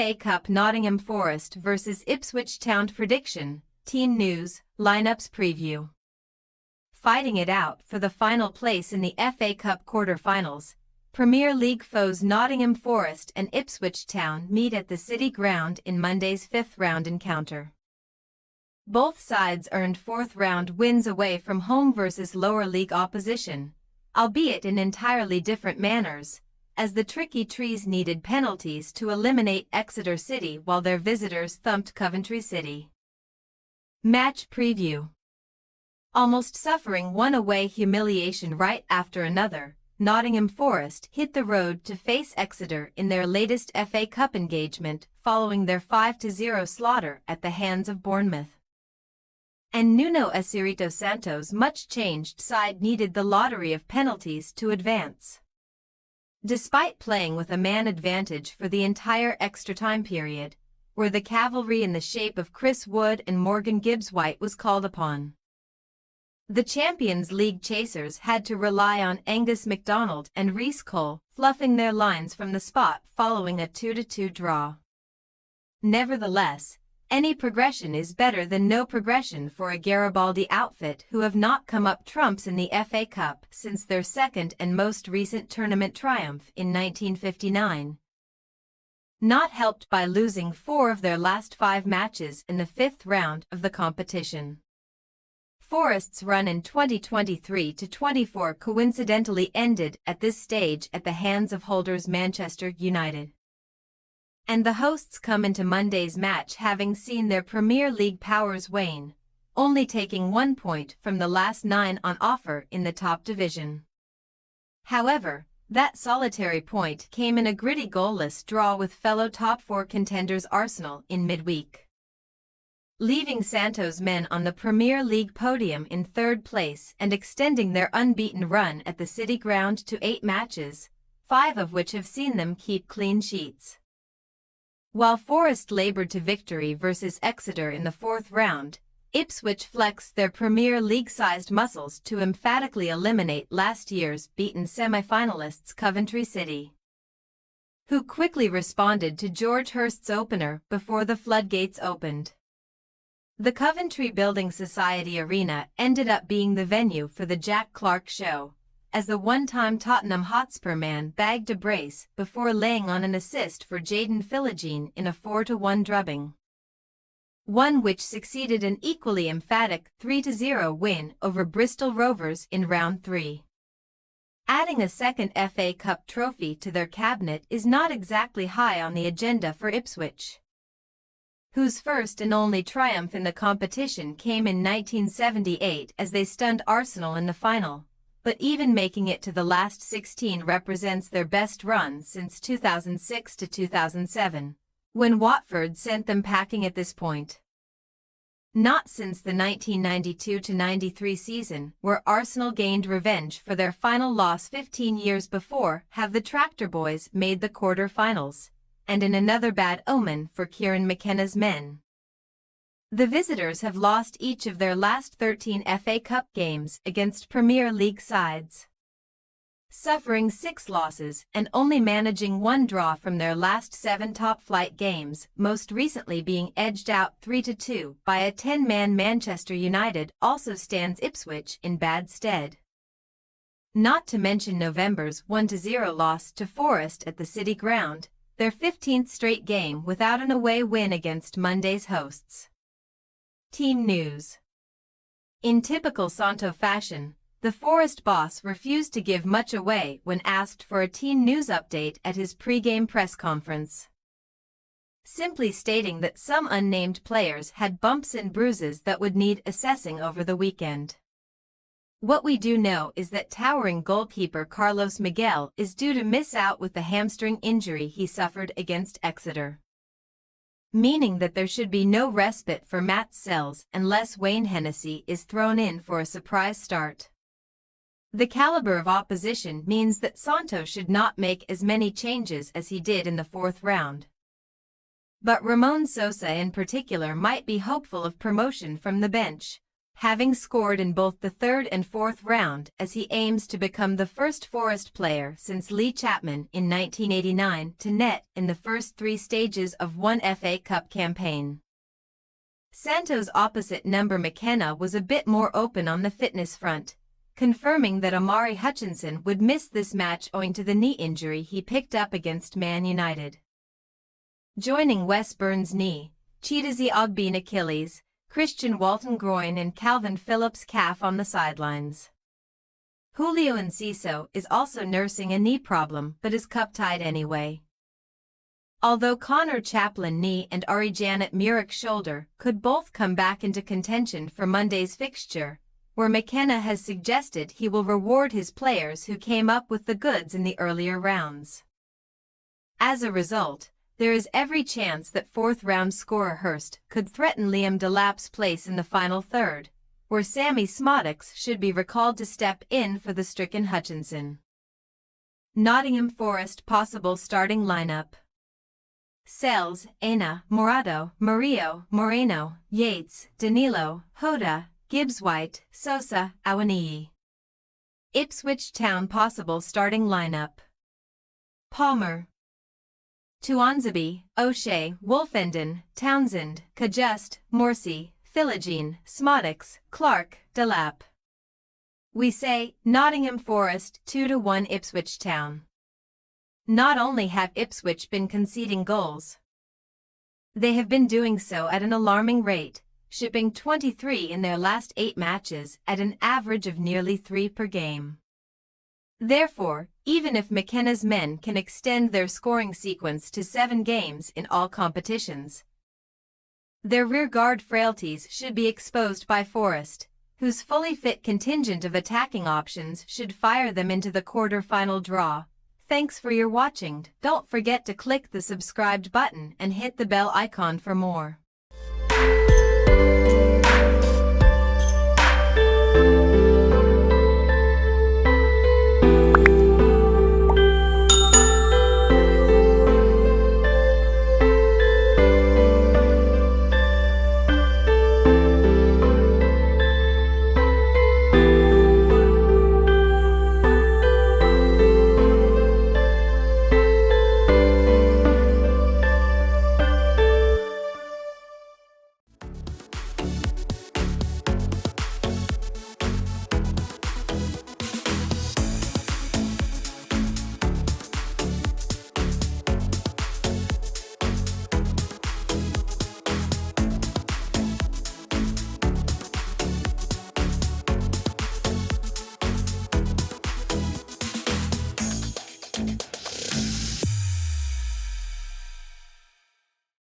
FA Cup Nottingham Forest vs Ipswich Town prediction, team news, lineups preview. Fighting it out for the final place in the FA Cup quarter-finals, Premier League foes Nottingham Forest and Ipswich Town meet at the City Ground in Monday's fifth-round encounter. Both sides earned fourth-round wins away from home versus lower league opposition, albeit in entirely different manners, as the Tricky Trees needed penalties to eliminate Exeter City while their visitors thumped Coventry City. Match preview. Almost suffering one away humiliation right after another, Nottingham Forest hit the road to face Exeter in their latest FA Cup engagement following their 5-0 slaughter at the hands of Bournemouth. And Nuno Espirito Santo's much-changed side needed the lottery of penalties to advance. Despite playing with a man advantage for the entire extra time period, where the cavalry in the shape of Chris Wood and Morgan Gibbs-White was called upon, the Champions League chasers had to rely on Angus MacDonald and Reece Cole fluffing their lines from the spot following a 2-2 draw. Nevertheless, any progression is better than no progression for a Garibaldi outfit who have not come up trumps in the FA Cup since their second and most recent tournament triumph in 1959. Not helped by losing 4 of their last 5 matches in the fifth round of the competition. Forest's run in 2023-24 coincidentally ended at this stage at the hands of holders Manchester United. And the hosts come into Monday's match having seen their Premier League powers wane, only taking 1 point from the last 9 on offer in the top division. However, that solitary point came in a gritty goalless draw with fellow top 4 contenders Arsenal in midweek, leaving Santo's men on the Premier League podium in third place and extending their unbeaten run at the City Ground to 8 matches, 5 of which have seen them keep clean sheets. While Forest laboured to victory versus Exeter in the fourth round, Ipswich flexed their Premier League-sized muscles to emphatically eliminate last year's beaten semi-finalists Coventry City, who quickly responded to George Hurst's opener before the floodgates opened. The Coventry Building Society Arena ended up being the venue for the Jack Clarke show, as the one-time Tottenham Hotspur man bagged a brace before laying on an assist for Jadon Philogene in a 4-1 drubbing, one which succeeded an equally emphatic 3-0 win over Bristol Rovers in round 3. Adding a second FA Cup trophy to their cabinet is not exactly high on the agenda for Ipswich, whose first and only triumph in the competition came in 1978 as they stunned Arsenal in the final, but even making it to the last 16 represents their best run since 2006-2007, when Watford sent them packing at this point. Not since the 1992-93 season, where Arsenal gained revenge for their final loss 15 years before, have the Tractor Boys made the quarter-finals, and in another bad omen for Kieran McKenna's men, the visitors have lost each of their last 13 FA Cup games against Premier League sides, suffering 6 losses and only managing 1 draw from their last 7 top-flight games, most recently being edged out 3-2 by a 10-man Manchester United also stands Ipswich in bad stead. Not to mention November's 1-0 loss to Forest at the City Ground, their 15th straight game without an away win against Monday's hosts. Team news. In typical Santo fashion, the Forest boss refused to give much away when asked for a team news update at his pre-game press conference, simply stating that some unnamed players had bumps and bruises that would need assessing over the weekend. What we do know is that towering goalkeeper Carlos Miguel is due to miss out with the hamstring injury he suffered against Exeter, meaning that there should be no respite for Matt Sells unless Wayne Hennessy is thrown in for a surprise start. The caliber of opposition means that Santo should not make as many changes as he did in the fourth round. But Ramon Sosa in particular might be hopeful of promotion from the bench, having scored in both the third and fourth round as he aims to become the first Forest player since Lee Chapman in 1989 to net in the first 3 stages of one FA Cup campaign. Santo's opposite number McKenna was a bit more open on the fitness front, confirming that Omari Hutchinson would miss this match owing to the knee injury he picked up against Man United. Joining Wes Burns' knee, Chidozie Ogbene Achilles, Christian Walton groin and Calvin Phillips calf on the sidelines. Julio Enciso is also nursing a knee problem but is cup-tied anyway. Although Connor Chaplin knee and Ari Janet Murick shoulder could both come back into contention for Monday's fixture, where McKenna has suggested he will reward his players who came up with the goods in the earlier rounds. As a result, there is every chance that fourth-round scorer Hurst could threaten Liam Delap's place in the final third, where Sammy Smodix should be recalled to step in for the stricken Hutchinson. Nottingham Forest possible starting lineup: Sells, Aina, Morado, Murillo, Moreno, Yates, Danilo, Hoda, Gibbs-White, Sosa, Awaniyi. Ipswich Town possible starting lineup: Palmer, Tuanzebe, O'Shea, Wolfenden, Townsend, Kajust, Morsey, Philogene, Smodix, Clark, Delap. We say, Nottingham Forest 2-1 Ipswich Town. Not only have Ipswich been conceding goals, they have been doing so at an alarming rate, shipping 23 in their last 8 matches at an average of nearly 3 per game. Therefore, even if McKenna's men can extend their scoring sequence to 7 games in all competitions, their rearguard frailties should be exposed by Forest, whose fully fit contingent of attacking options should fire them into the quarter-final draw. Thanks for your watching. Don't forget to click the subscribed button and hit the bell icon for more.